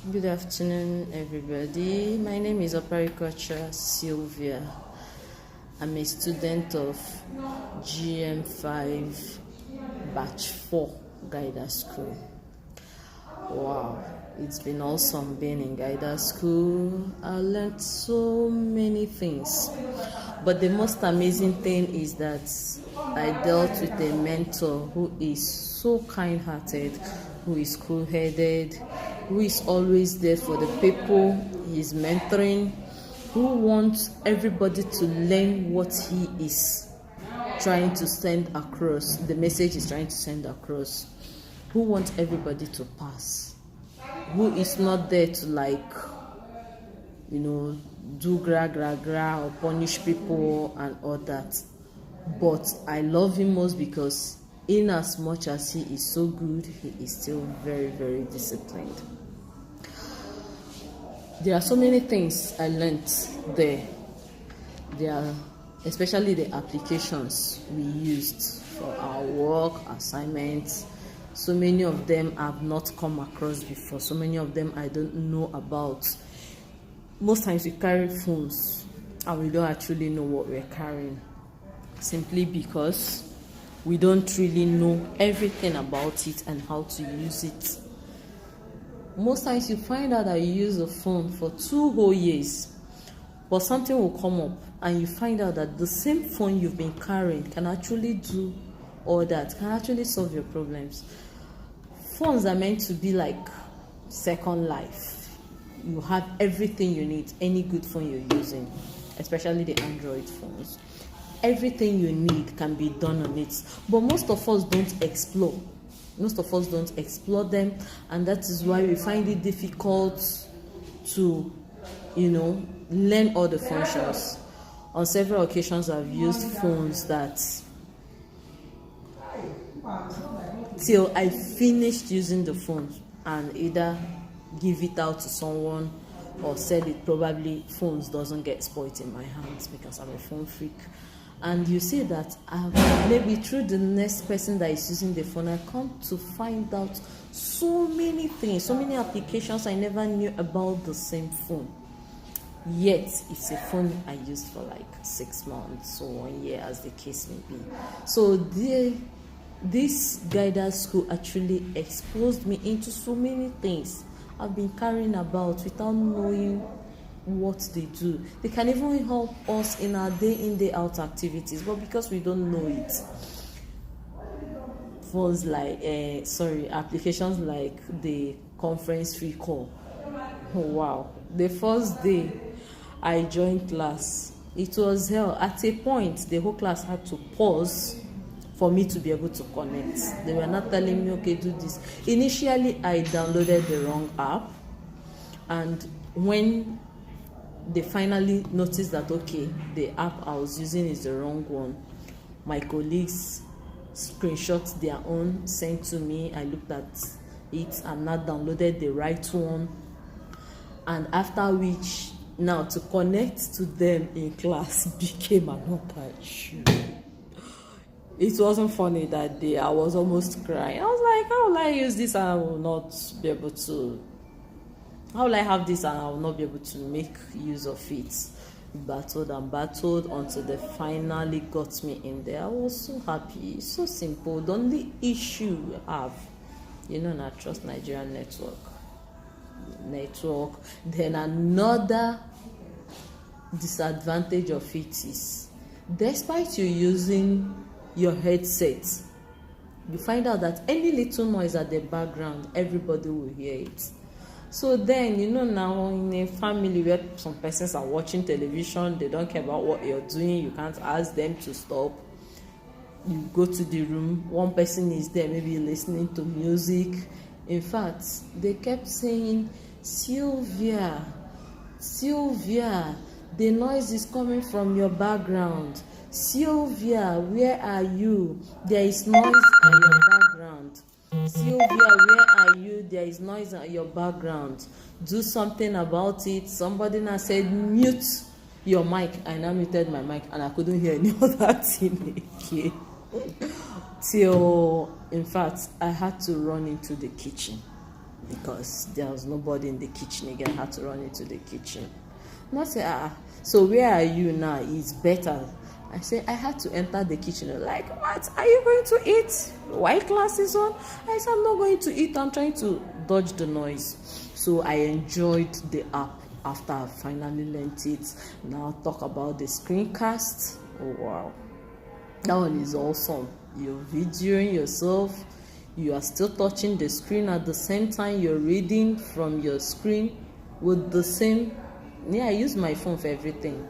Good afternoon, everybody. My name is Opericulture Sylvia. I'm a student of GM5 Batch 4 Guider School. Wow, it's been awesome being in Guider School. I learned so many things. But the most amazing thing is that I dealt with a mentor who is so kind-hearted, who is cool-headed, who is always there for the people he's mentoring, who wants everybody to learn what he is trying to send across, the message he's trying to send across, who wants everybody to pass, who is not there to do gra or punish people and all that. But I love him most because in as much as he is so good, he is still very, very disciplined. There are so many things I learned there. There are especially the applications we used for our work, assignments. So many of them I've not come across before. So many of them I don't know about. Most times we carry phones and we don't actually know what we're carrying, simply because we don't really know everything about it and how to use it. Most times you find out that you use a phone for 2 whole years, but something will come up and you find out that the same phone you've been carrying can actually do all that, can actually solve your problems. Phones are meant to be like second life. You have everything you need, any good phone you're using, especially the Android phones. Everything you need can be done on it, but most of us don't explore. Most of us don't explore them, and that is why we find it difficult to, learn all the functions. On several occasions, I've used phones that till I finished using the phone and either give it out to someone or sell it. Probably phones doesn't get spoiled in my hands because I'm a phone freak. And you see that maybe through the next person that is using the phone, I come to find out so many things, so many applications I never knew about the same phone. Yet, it's a phone I used for like 6 months or 1 year, as the case may be. So this guidance school actually exposed me into so many things I've been carrying about without knowing what they do. They can even help us in our day in, day out activities, but because we don't know it, phones applications like the conference free call. Oh, wow. The first day I joined class, it was hell. At a point, the whole class had to pause for me to be able to connect. They were not telling me, okay, do this. Initially, I downloaded the wrong app, and when they finally noticed that, okay, the app I was using is the wrong one, my colleagues screenshot their own, sent to me. I looked at it and now downloaded the right one. And after which, now to connect to them in class became another issue. It wasn't funny that day. I was almost crying. I was like, how will I use this and I will not be able to? How will I have this and I will not be able to make use of it? Battled until they finally got me in there. I was so happy. It's so simple. The only issue we have, not Trust Nigerian network. Then another disadvantage of it is, despite you using your headset, you find out that any little noise at the background, everybody will hear it. So then, now in a family where some persons are watching television, they don't care about what you're doing, you can't ask them to stop. You go to the room, one person is there, maybe listening to music. In fact, they kept saying, Sylvia, the noise is coming from your background. Sylvia, where are you? There is noise in your background. Sylvia, where are you? There is noise in your background. Do something about it. Somebody now said, mute your mic. I now muted my mic and I couldn't hear any other thing again. Till, in fact, I had to run into the kitchen. because there was nobody in the kitchen again. I had to run into the kitchen. And I said, so where are you now? It's better. I said, I had to enter the kitchen. Like, what? Are you going to eat? While class is on? I said, I'm not going to eat. I'm trying to dodge the noise. So I enjoyed the app after I finally learned it. Now talk about the screencast. Oh, wow. That one is awesome. You're videoing yourself. You are still touching the screen at the same time you're reading from your screen with the same. Yeah, I use my phone for everything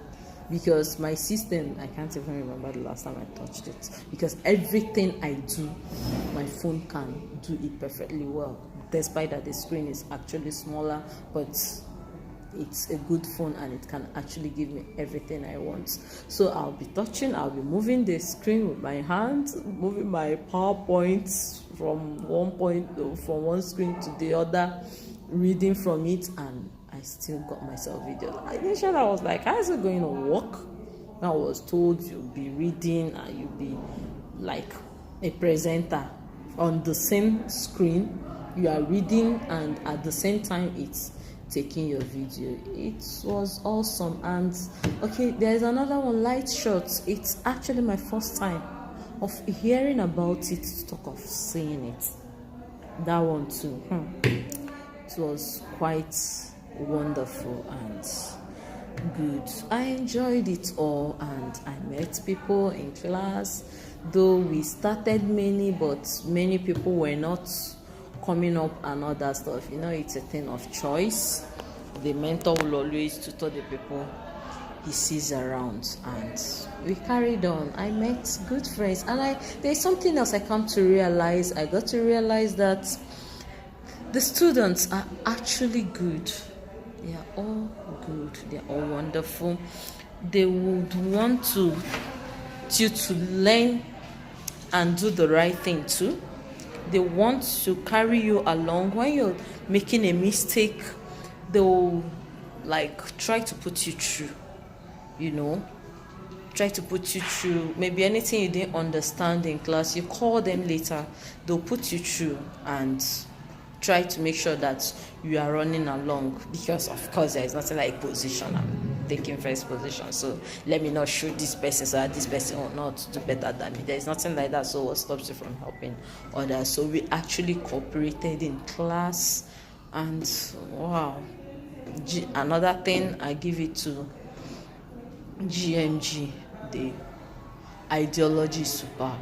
because my system, I can't even remember the last time I touched it, because everything I do, my phone can do it perfectly well, despite that the screen is actually smaller, but it's a good phone and it can actually give me everything I want. So I'll be moving the screen with my hands, moving my PowerPoint from one screen to the other, reading from it, and I still got myself videos. Initially I was like, how is it going to work? I was told you'll be reading and you'll be like a presenter on the same screen. You are reading and at the same time it's taking your video. It was awesome. And okay, there's another one, Light Shots. It's actually my first time of hearing about it, talk of seeing it. That one too. It was quite wonderful and good. I enjoyed it all, and I met people in class, though we started many, but many people were not coming up and all that stuff. It's a thing of choice. The mentor will always tutor the people he sees around, and we carried on. I met good friends, and there's something else I got to realize that the students are actually good. They are all good. They are all wonderful. They would want you to learn and do the right thing too. They want to carry you along. When you're making a mistake, they'll try to put you through, try to put you through. Maybe anything you didn't understand in class, you call them later, they'll put you through and try to make sure that you are running along, because of course there is nothing like position. I'm taking first position, so let me not shoot this person so that this person will not do better than me. There is nothing like that. So what stops you from helping others? So we actually cooperated in class, and wow. Another thing, I give it to GMG. The ideology is superb.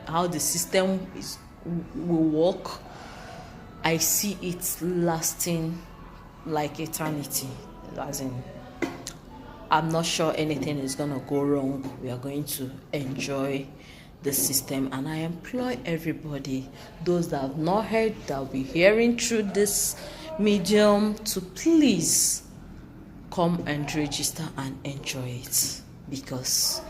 How the system will work, I see it lasting like eternity. As in, I'm not sure anything is going to go wrong. We are going to enjoy the system, and I employ everybody, those that have not heard, that will be hearing through this medium, to please come and register and enjoy it, because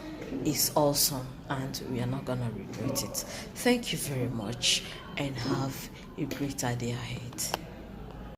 it's awesome and we are not going to regret it. Thank you very much, and have a greater day ahead.